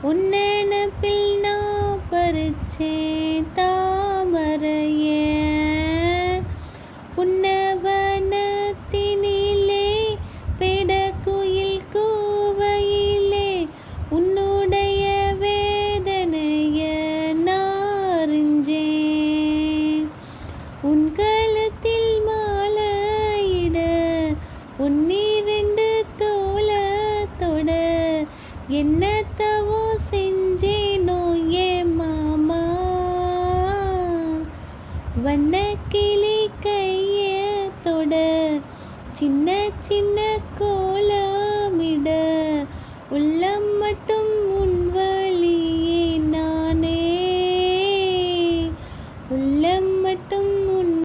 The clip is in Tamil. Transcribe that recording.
உன் நினப்பில் நான் பறிச்சேன் தாமரைய புன்னவனத்தினிலே பிடக்குயில் கூவையிலே உன்னுடைய வேதனைய நாறிஞ்சேன் உன் கழுத்தில் மாலையிட உன்னிரண்டு தோளத்தொட என்னத்தவோ செஞ்சேனோ ஏ மாமா வண்ணக்கிளி கைய தொட சின்ன சின்ன கோலமிட